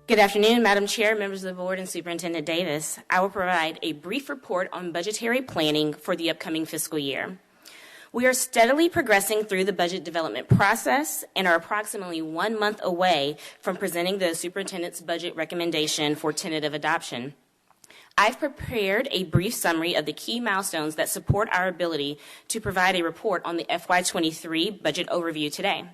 Good afternoon, Madam Chair, members of the board, and Superintendent Davis. I will provide a brief report on budgetary planning for the upcoming fiscal year. We are steadily progressing through the budget development process and are approximately 1 month away from presenting the superintendent's budget recommendation for tentative adoption. I've prepared a brief summary of the key milestones that support our ability to provide a report on the FY23 budget overview today.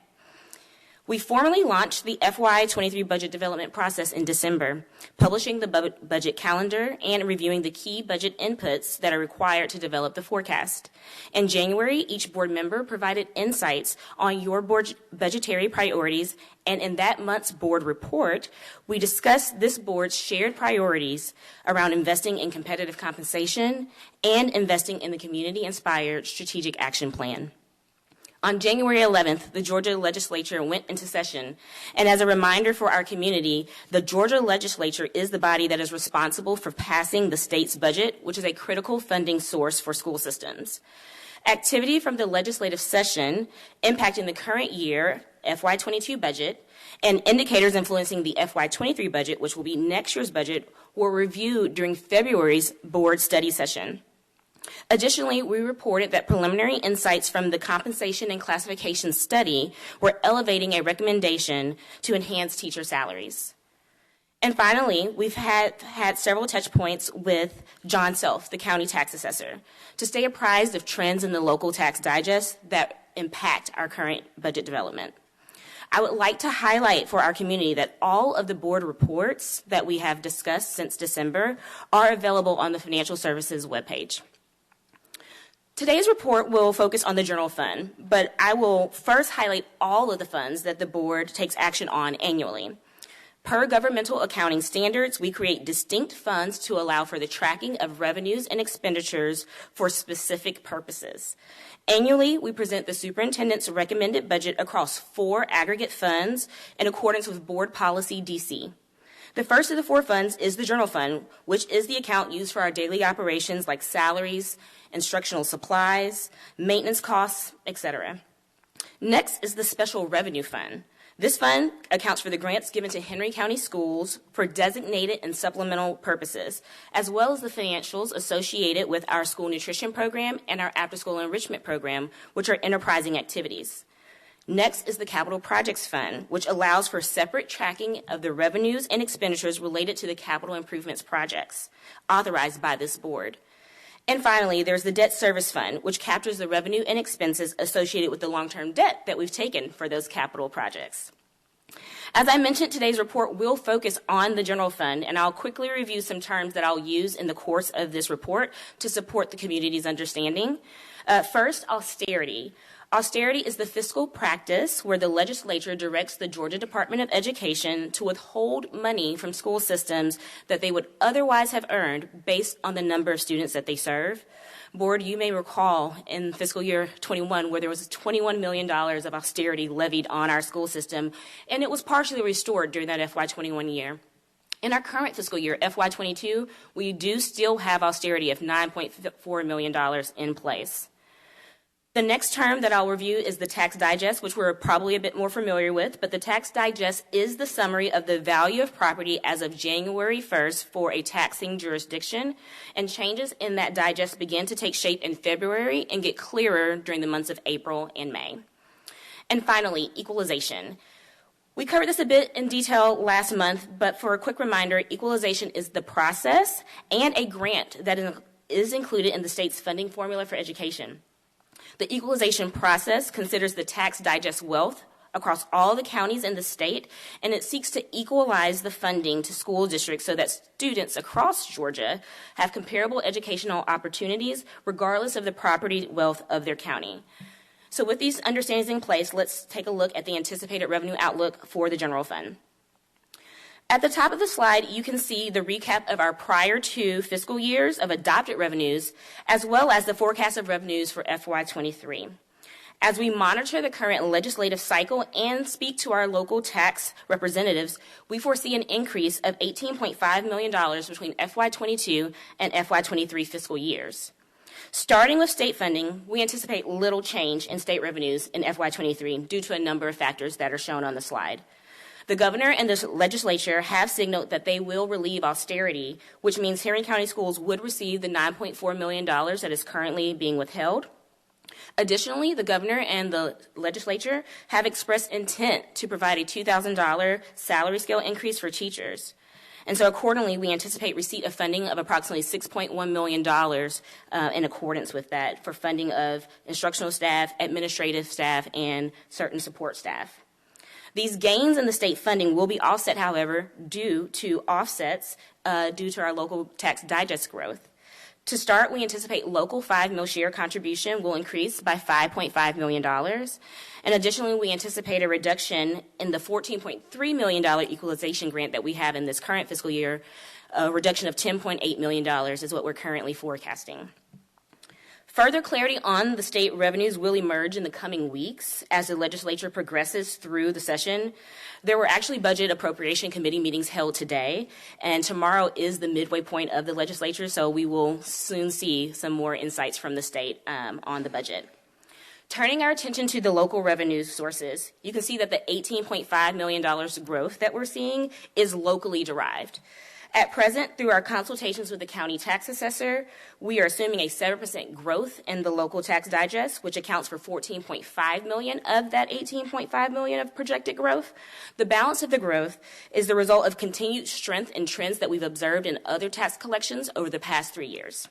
We formally launched the FY23 budget development process in December, publishing the budget calendar and reviewing the key budget inputs that are required to develop the forecast. In January, each board member provided insights on your board's budgetary priorities, and in that month's board report, we discussed this board's shared priorities around investing in competitive compensation and investing in the community-inspired strategic action plan. On January 11th, the Georgia legislature went into session, and as a reminder for our community, the Georgia legislature is the body that is responsible for passing the state's budget, which is a critical funding source for school systems. Activity from the legislative session impacting the current year FY22 budget and indicators influencing the FY23 budget, which will be next year's budget, were reviewed during February's board study session. Additionally, we reported that preliminary insights from the compensation and classification study were elevating a recommendation to enhance teacher salaries. And finally, we've had several touch points with John Self, the county tax assessor, to stay apprised of trends in the local tax digest that impact our current budget development. I would like to highlight for our community that all of the board reports that we have discussed since December are available on the Financial Services webpage. Today's report will focus on the general fund, but I will first highlight all of the funds that the board takes action on annually. Per governmental accounting standards, we create distinct funds to allow for the tracking of revenues and expenditures for specific purposes. Annually, we present the superintendent's recommended budget across 4 aggregate funds in accordance with board policy DC. The first of the 4 funds is the general fund, which is the account used for our daily operations like salaries, instructional supplies, maintenance costs, etc. Next is the special revenue fund. This fund accounts for the grants given to Henry County schools for designated and supplemental purposes, as well as the financials associated with our school nutrition program and our after-school enrichment program, which are enterprising activities. Next is the Capital Projects Fund, which allows for separate tracking of the revenues and expenditures related to the capital improvements projects authorized by this board. And finally, there's the Debt Service Fund, which captures the revenue and expenses associated with the long-term debt that we've taken for those capital projects. As I mentioned, today's report will focus on the general fund, and I'll quickly review some terms that I'll use in the course of this report to support the community's understanding. First, austerity. Austerity is the fiscal practice where the legislature directs the Georgia Department of Education to withhold money from school systems that they would otherwise have earned based on the number of students that they serve. Board, you may recall in fiscal year 21 where there was $21 million of austerity levied on our school system, and it was partially restored during that FY21 year. In our current fiscal year, FY22, we do still have austerity of $9.4 million in place. The next term that I'll review is the tax digest, which we're probably a bit more familiar with, but the tax digest is the summary of the value of property as of January 1st for a taxing jurisdiction, and changes in that digest begin to take shape in February and get clearer during the months of April and May. And finally, equalization. We covered this a bit in detail last month, but for a quick reminder, equalization is the process and a grant that is included in the state's funding formula for education. The equalization process considers the tax digest wealth across all the counties in the state, and it seeks to equalize the funding to school districts so that students across Georgia have comparable educational opportunities regardless of the property wealth of their county. So with these understandings in place, let's take a look at the anticipated revenue outlook for the general fund. At the top of the slide, you can see the recap of our prior 2 fiscal years of adopted revenues, as well as the forecast of revenues for FY23. As we monitor the current legislative cycle and speak to our local tax representatives, we foresee an increase of $18.5 million between FY22 and FY23 fiscal years. Starting with state funding, we anticipate little change in state revenues in FY23 due to a number of factors that are shown on the slide. The governor and the legislature have signaled that they will relieve austerity, which means Henry County Schools would receive the $9.4 million that is currently being withheld. Additionally, the governor and the legislature have expressed intent to provide a $2,000 salary scale increase for teachers. And so accordingly, we anticipate receipt of funding of approximately $6.1 million in accordance with that for funding of instructional staff, administrative staff, and certain support staff. These gains in the state funding will be offset, however, due to offsets due to our local tax digest growth. To start, we anticipate local 5-mil share contribution will increase by $5.5 million. And additionally, we anticipate a reduction in the $14.3 million equalization grant that we have in this current fiscal year. A reduction of $10.8 million is what we're currently forecasting. Further clarity on the state revenues will emerge in the coming weeks as the legislature progresses through the session. There were actually budget appropriation committee meetings held today, and tomorrow is the midway point of the legislature, so we will soon see some more insights from the state on the budget. Turning our attention to the local revenue sources, you can see that the $18.5 million growth that we're seeing is locally derived. At present, through our consultations with the county tax assessor, we are assuming a 7% growth in the local tax digest, which accounts for $14.5 million of that $18.5 million of projected growth. The balance of the growth is the result of continued strength in trends that we've observed in other tax collections over the past 3 years.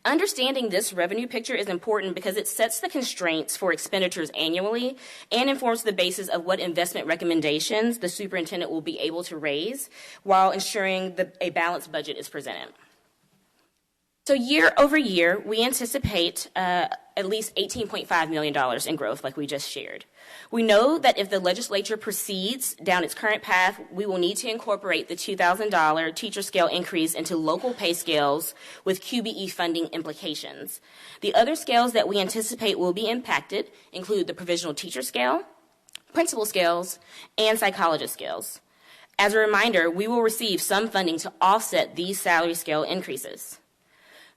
Understanding this revenue picture is important because it sets the constraints for expenditures annually and informs the basis of what investment recommendations the superintendent will be able to raise while ensuring that a balanced budget is presented. So year over year, we anticipate at least $18.5 million in growth, like we just shared. We know that if the legislature proceeds down its current path, we will need to incorporate the $2,000 teacher scale increase into local pay scales with QBE funding implications. The other scales that we anticipate will be impacted include the provisional teacher scale, principal scales, and psychologist scales. As a reminder, we will receive some funding to offset these salary scale increases.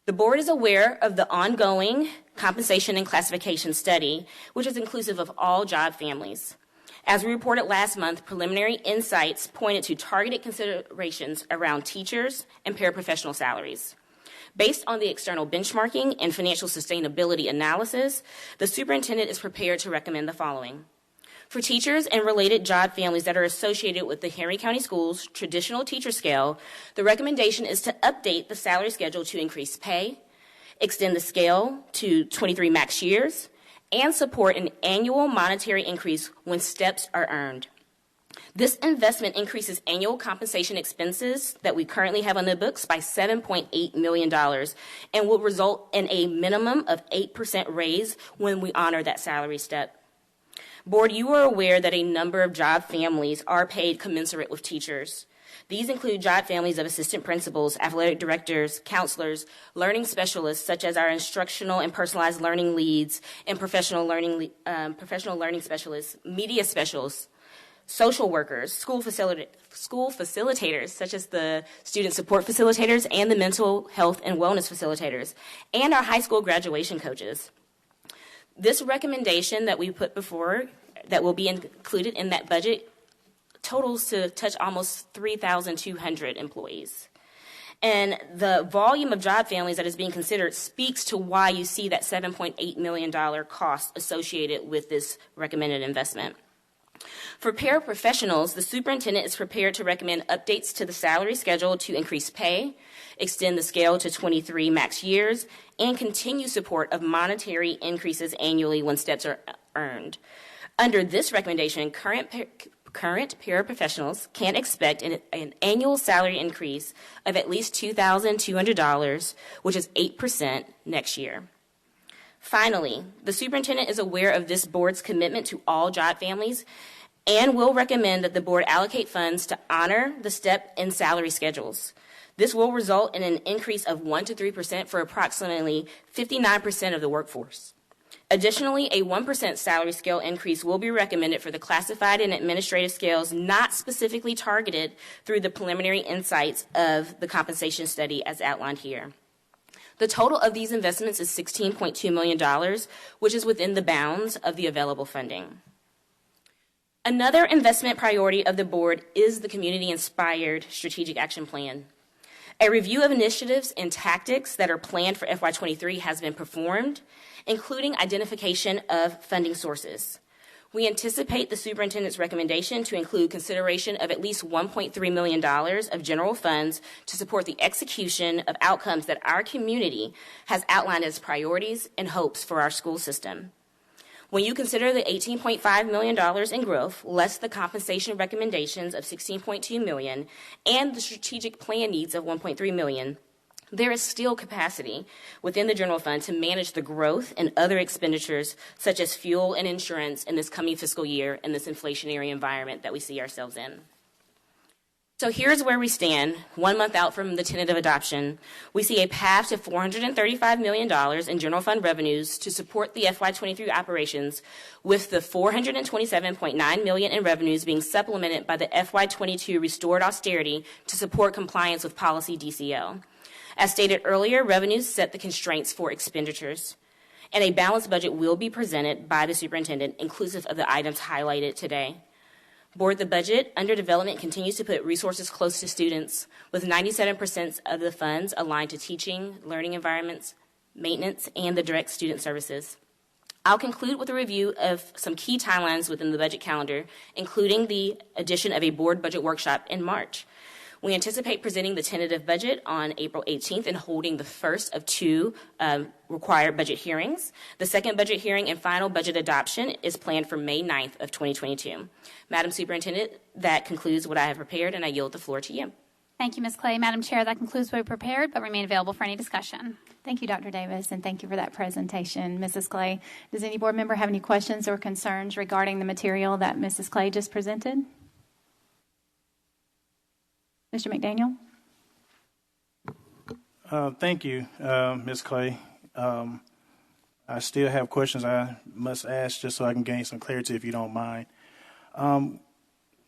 The board is aware of the ongoing compensation and classification study, which is inclusive of all job families. As we reported last month, preliminary insights pointed to targeted considerations around teachers and paraprofessional salaries. Based on the external benchmarking and financial sustainability analysis, the superintendent is prepared to recommend the following. For teachers and related job families that are associated with the Henry County Schools traditional teacher scale, the recommendation is to update the salary schedule to increase pay, extend the scale to 23 max years, and support an annual monetary increase when steps are earned. This investment increases annual compensation expenses that we currently have on the books by $7.8 million and will result in a minimum of 8% raise when we honor that salary step. Board, you are aware that a number of job families are paid commensurate with teachers. These include job families of assistant principals, athletic directors, counselors, learning specialists such as our instructional and personalized learning leads and professional learning specialists, media specialists, social workers, school facilitators such as the student support facilitators and the mental health and wellness facilitators, and our high school graduation coaches. This recommendation that we put before that will be included in that budget totals to touch almost 3,200 employees. And the volume of job families that is being considered speaks to why you see that $7.8 million cost associated with this recommended investment. For paraprofessionals, the superintendent is prepared to recommend updates to the salary schedule to increase pay, extend the scale to 23 max years, and continue support of monetary increases annually when steps are earned. Under this recommendation, current paraprofessionals can expect an annual salary increase of at least $2,200, which is 8% next year. Finally, the superintendent is aware of this board's commitment to all job families and will recommend that the board allocate funds to honor the step in salary schedules. This will result in an increase of 1% to 3% for approximately 59% of the workforce. Additionally, a 1% salary scale increase will be recommended for the classified and administrative scales not specifically targeted through the preliminary insights of the compensation study as outlined here. The total of these investments is $16.2 million, which is within the bounds of the available funding. Another investment priority of the board is the community-inspired strategic action plan. A review of initiatives and tactics that are planned for FY23 has been performed, including identification of funding sources. We anticipate the superintendent's recommendation to include consideration of at least $1.3 million of general funds to support the execution of outcomes that our community has outlined as priorities and hopes for our school system. When you consider the $18.5 million in growth, less the compensation recommendations of $16.2 million, and the strategic plan needs of $1.3 million, there is still capacity within the general fund to manage the growth and other expenditures such as fuel and insurance in this coming fiscal year in this inflationary environment that we see ourselves in. So here's where we stand. 1 month out from the tentative adoption, we see a path to $435 million in general fund revenues to support the FY23 operations, with the $427.9 million in revenues being supplemented by the FY22 restored austerity to support compliance with policy DCO. As stated earlier, revenues set the constraints for expenditures, and a balanced budget will be presented by the superintendent, inclusive of the items highlighted today. Board, the budget under development continues to put resources close to students, with 97% of the funds aligned to teaching, learning environments, maintenance, and the direct student services. I'll conclude with a review of some key timelines within the budget calendar, including the addition of a board budget workshop in March. We anticipate presenting the tentative budget on April 18th and holding the first of two required budget hearings. The second budget hearing and final budget adoption is planned for May 9th of 2022. Madam Superintendent, that concludes what I have prepared, and I yield the floor to you. Thank you, Ms. Clay. Madam Chair, that concludes what we prepared, but remain available for any discussion. Thank you, Dr. Davis, and thank you for that presentation, Mrs. Clay. Does any board member have any questions or concerns regarding the material that Mrs. Clay just presented? Mr. McDaniel? Thank you, Ms. Clay. I still have questions I must ask just so I can gain some clarity, if you don't mind.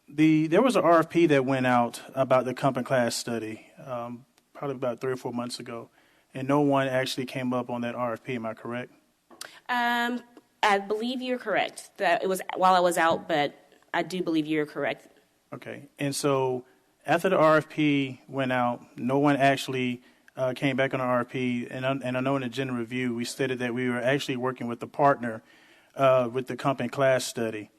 There was an RFP that went out about the company class study probably about 3 or 4 months ago, and no one actually came up on that RFP. Am I correct? I believe you're correct. That it was while I was out, but I do believe you're correct. Okay. And so after the RFP went out, no one actually came back on the RFP, and I know in the general review we stated that we were actually working with the partner with the company class study.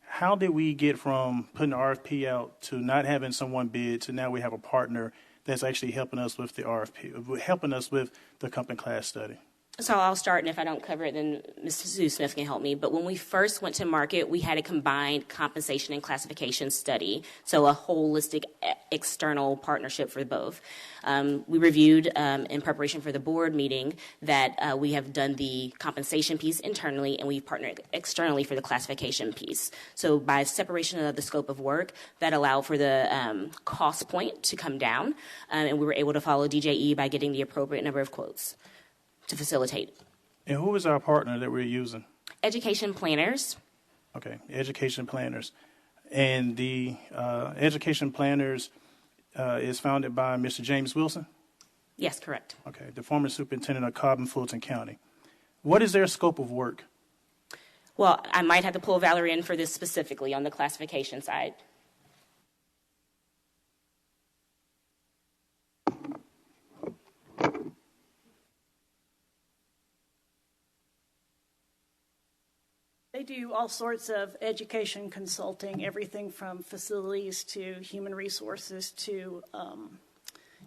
How did we get from putting the RFP out to not having someone bid to now we have a partner that's actually helping us with the RFP, helping us with the company class study? So I'll start, and if I don't cover it, then Ms. Sue Smith can help me. But when we first went to market, we had a combined compensation and classification study, so a holistic external partnership for both. We reviewed in preparation for the board meeting that we have done the compensation piece internally, and we've partnered externally for the classification piece. So by separation of the scope of work, that allowed for the cost point to come down, and we were able to follow DJE by getting the appropriate number of quotes to facilitate. And who is our partner that we're using? Education planners. Okay, education planners. And the education planners is founded by Mr. James Wilson? Yes, correct. Okay, the former superintendent of Cobb and Fulton County. What is their scope of work? Well, I might have to pull Valerie in for this specifically on the classification side. They do all sorts of education consulting, everything from facilities to human resources to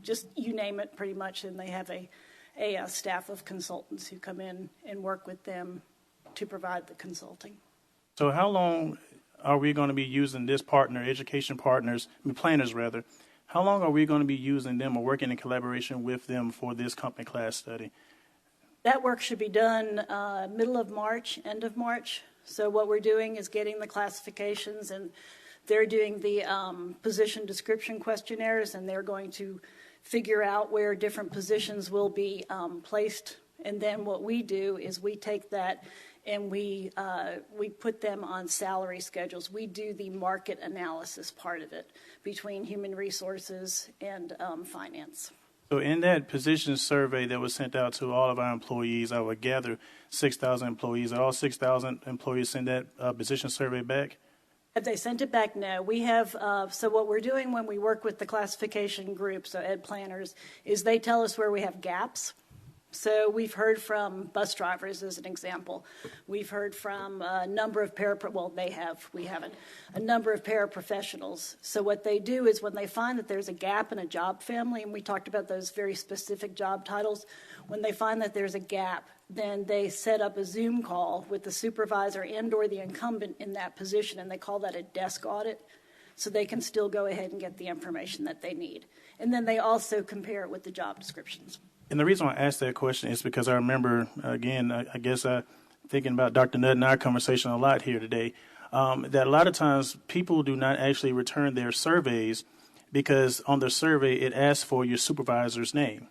just you name it pretty much. And they have a staff of consultants who come in and work with them to provide the consulting. So how long are we going to be using this partner, education partners, planners rather? How long are we going to be using them or working in collaboration with them for this company class study? That work should be done middle of March, end of March. So what we're doing is getting the classifications, and they're doing the position description questionnaires, and they're going to figure out where different positions will be placed. And then what we do is we take that and we put them on salary schedules. We do the market analysis part of it between human resources and finance. So in that position survey that was sent out to all of our employees, I would gather 6,000 employees. Are all 6,000 employees send that position survey back? Have they sent it back? No. We have, so what we're doing when we work with the classification group, so ed planners, is they tell us where we have gaps. So we've heard from bus drivers, as an example. We've heard from a number of we haven't, a number of paraprofessionals. So what they do is when they find that there's a gap in a job family, and we talked about those very specific job titles, when they find that there's a gap, then they set up a Zoom call with the supervisor and or the incumbent in that position, and they call that a desk audit, so they can still go ahead and get the information that they need. And then they also compare it with the job descriptions. And the reason I asked that question is because I remember, again, I guess thinking about Dr. Nutt and our conversation a lot here today, that a lot of times people do not actually return their surveys because on the survey it asks for your supervisor's name.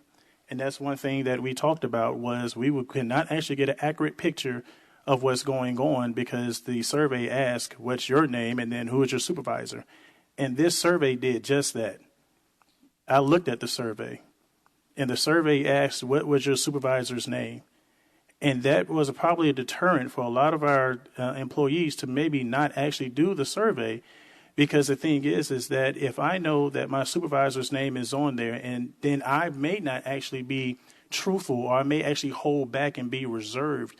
And that's one thing that we talked about was could not actually get an accurate picture of what's going on because the survey asked, what's your name, and then who is your supervisor? And this survey did just that. I looked at the survey. And the survey asked, what was your supervisor's name? And that was probably a deterrent for a lot of our employees to maybe not actually do the survey, because the thing is that if I know that my supervisor's name is on there, and then I may not actually be truthful, or I may actually hold back and be reserved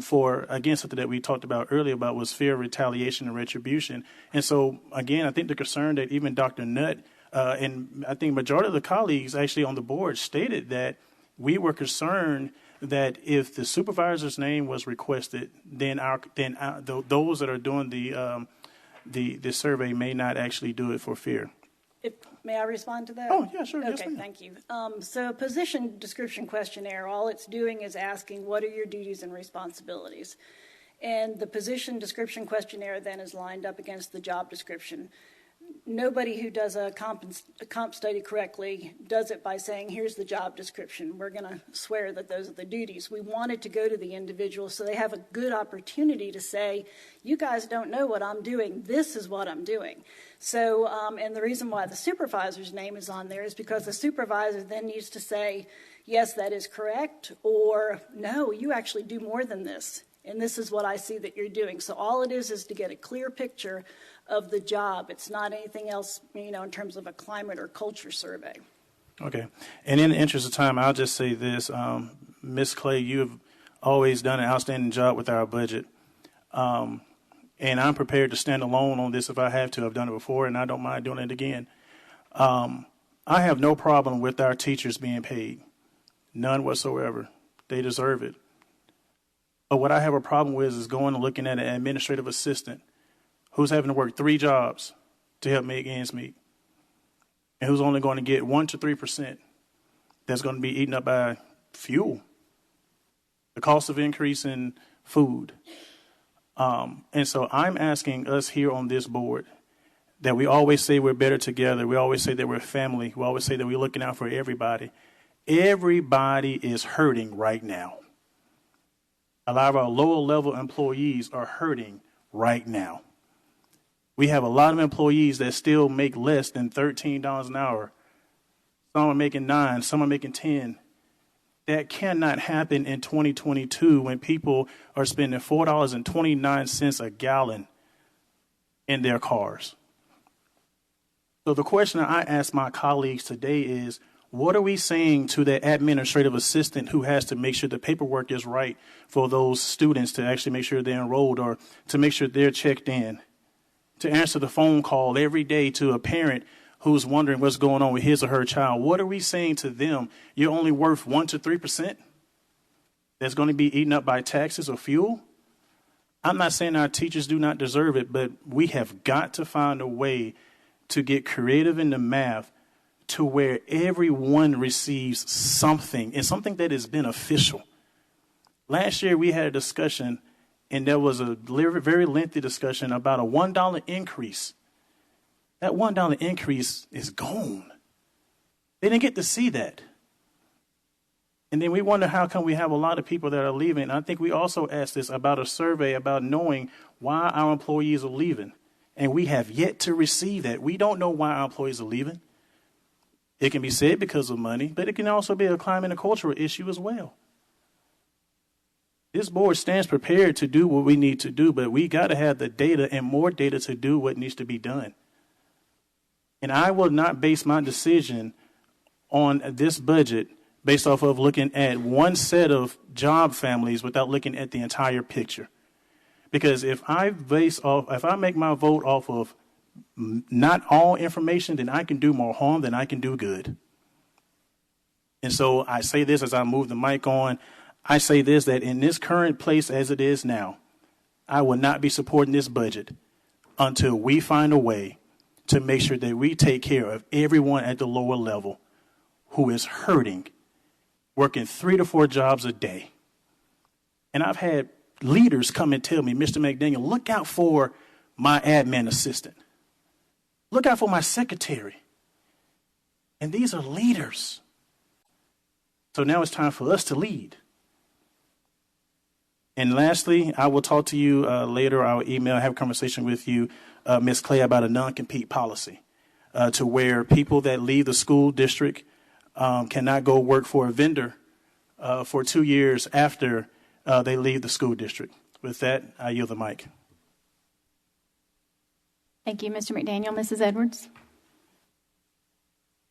for, again, something that we talked about earlier about was fear of retaliation and retribution. And so, again, I think the concern that even Dr. Nutt and I think majority of the colleagues actually on the board stated that we were concerned that if the supervisor's name was requested, then those that are doing the survey may not actually do it for fear. May I respond to that? Oh, yeah, sure. Okay, yes, thank you. So a position description questionnaire, all it's doing is asking what are your duties and responsibilities. And the position description questionnaire then is lined up against the job description. Nobody who does a comp study correctly does it by saying, here's the job description. We're going to swear that those are the duties. We want it to go to the individual so they have a good opportunity to say, you guys don't know what I'm doing. This is what I'm doing. So, and the reason why the supervisor's name is on there is because the supervisor then needs to say, yes, that is correct, or no, you actually do more than this. And this is what I see that you're doing. So all it is to get a clear picture of the job. It's not anything else, in terms of a climate or culture survey. Okay. And in the interest of time, I'll just say this. Ms. Clay, you have always done an outstanding job with our budget. And I'm prepared to stand alone on this if I have to. I've done it before, and I don't mind doing it again. I have no problem with our teachers being paid. None whatsoever. They deserve it. But what I have a problem with is going and looking at an administrative assistant who's having to work 3 jobs to help make ends meet, and who's only going to get 1 to 3% that's going to be eaten up by fuel, the cost of increase in food. And so I'm asking us here on this board that we always say we're better together. We always say that we're family. We always say that we're looking out for everybody. Everybody is hurting right now. A lot of our lower level employees are hurting right now. We have a lot of employees that still make less than $13 an hour. Some are making $9, some are making $10. That cannot happen in 2022 when people are spending $4.29 a gallon in their cars. So the question I ask my colleagues today is, what are we saying to the administrative assistant who has to make sure the paperwork is right for those students to actually make sure they're enrolled or to make sure they're checked in, to answer the phone call every day to a parent who's wondering what's going on with his or her child? What are we saying to them? You're only worth 1 to 3%? That's going to be eaten up by taxes or fuel? I'm not saying our teachers do not deserve it, but we have got to find a way to get creative in the math to where everyone receives something, and something that is beneficial. Last year we had a discussion, and there was a very lengthy discussion about a $1 increase. That $1 increase is gone. They didn't get to see that. And then we wonder how come we have a lot of people that are leaving. I think we also asked this about a survey about knowing why our employees are leaving. And we have yet to receive that. We don't know why our employees are leaving. It can be said because of money, but it can also be a climate and cultural issue as well. This board stands prepared to do what we need to do, but we got to have the data and more data to do what needs to be done. And I will not base my decision on this budget based off of looking at one set of job families without looking at the entire picture. Because if I make my vote off of not all information, then I can do more harm than I can do good. And so I say this as I move the mic on. I say this, that in this current place as it is now, I will not be supporting this budget until we find a way to make sure that we take care of everyone at the lower level who is hurting, working 3 to 4 jobs a day. And I've had leaders come and tell me, Mr. McDaniel, look out for my admin assistant. Look out for my secretary. And these are leaders. So now it's time for us to lead. And lastly, I will talk to you later. I will email, have a conversation with you, Ms. Clay, about a non-compete policy to where people that leave the school district cannot go work for a vendor for 2 years after they leave the school district. With that, I yield the mic. Thank you, Mr. McDaniel. Mrs. Edwards?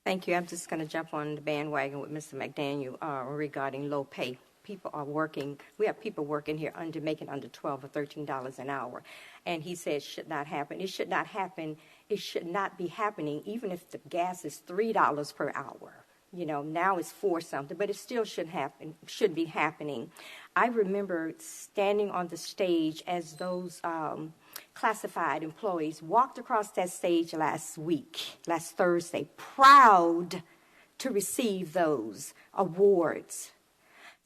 Thank you. I'm just going to jump on the bandwagon with Mr. McDaniel regarding low pay. People are working. We have people working here making under $12 or $13 an hour. And he said it should not happen. It should not happen. It should not be happening, even if the gas is $3 per hour. You know, now it's 4 something, but it still should be happening. I remember standing on the stage as those classified employees walked across that stage last Thursday, proud to receive those awards.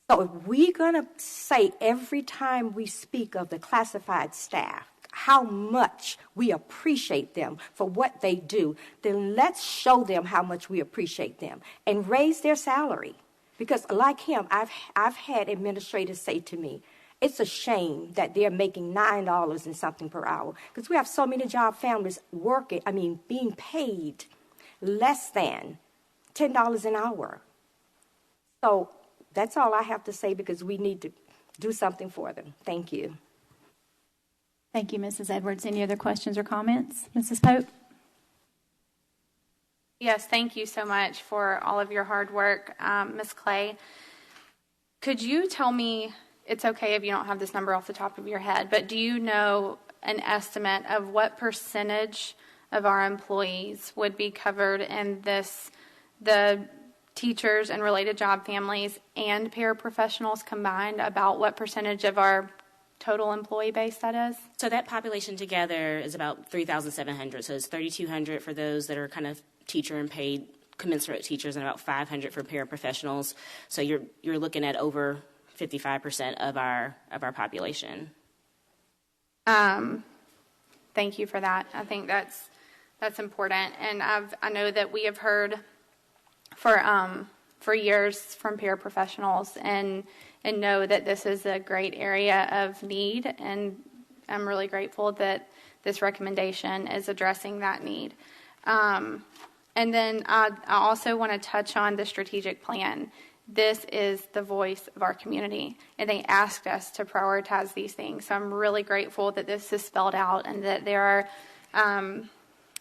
So if we're going to say every time we speak of the classified staff how much we appreciate them for what they do, then let's show them how much we appreciate them and raise their salary. Because like him, I've had administrators say to me, it's a shame that they're making $9 and something per hour, because we have so many job families being paid less than $10 an hour. So that's all I have to say, because we need to do something for them. Thank you. Thank you, Mrs. Edwards. Any other questions or comments? Mrs. Pope? Yes, thank you so much for all of your hard work, Ms. Clay. Could you tell me, it's okay if you don't have this number off the top of your head, but do you know an estimate of what percentage of our employees would be covered in this, the teachers and related job families and paraprofessionals combined, about what percentage of our total employee base that is? So that population together is about 3,700. So it's 3,200 for those that are kind of teacher and paid commensurate teachers, and about 500 for paraprofessionals. So you're looking at over 55% of our population. Thank you for that. I think that's important, and I know that we have heard for years from paraprofessionals and know that this is a great area of need, and I'm really grateful that this recommendation is addressing that need. And then I also want to touch on the strategic plan. This is the voice of our community, and they asked us to prioritize these things. So I'm really grateful that this is spelled out and that there are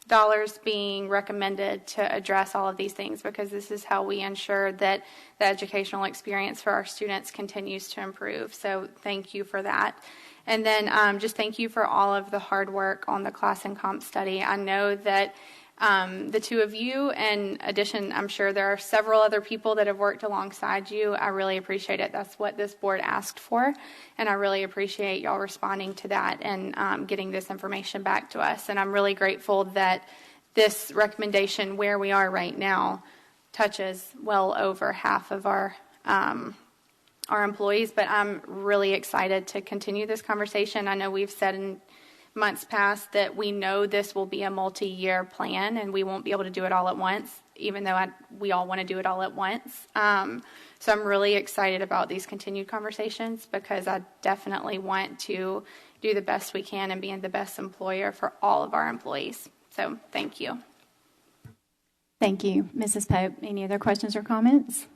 dollars being recommended to address all of these things, because this is how we ensure that the educational experience for our students continues to improve. So thank you for that. And then just thank you for all of the hard work on the class and comp study. I know that the two of you, in addition, I'm sure there are several other people that have worked alongside you. I really appreciate it. That's what this board asked for, and I really appreciate y'all responding to that and getting this information back to us. And I'm really grateful that this recommendation, where we are right now, touches well over half of our employees. But I'm really excited to continue this conversation. I know we've said in months past that we know this will be a multi-year plan, and we won't be able to do it all at once, even though we all want to do it all at once. So I'm really excited about these continued conversations, because I definitely want to do the best we can and be the best employer for all of our employees. So thank you. Thank you, Mrs. Pope. Any other questions or comments?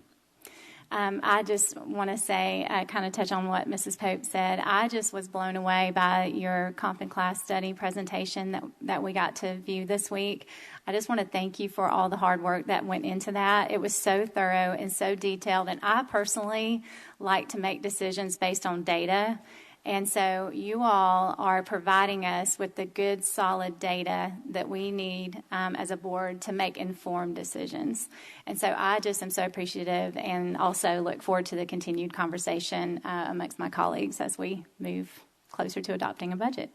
I just want to say, kind of touch on what Mrs. Pope said. I just was blown away by your comp and class study presentation that we got to view this week. I just want to thank you for all the hard work that went into that. It was so thorough and so detailed, and I personally like to make decisions based on data. And so you all are providing us with the good, solid data that we need as a board to make informed decisions. And so I just am so appreciative and also look forward to the continued conversation amongst my colleagues as we move closer to adopting a budget.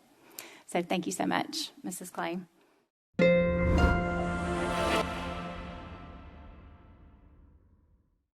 So thank you so much, Mrs. Clay.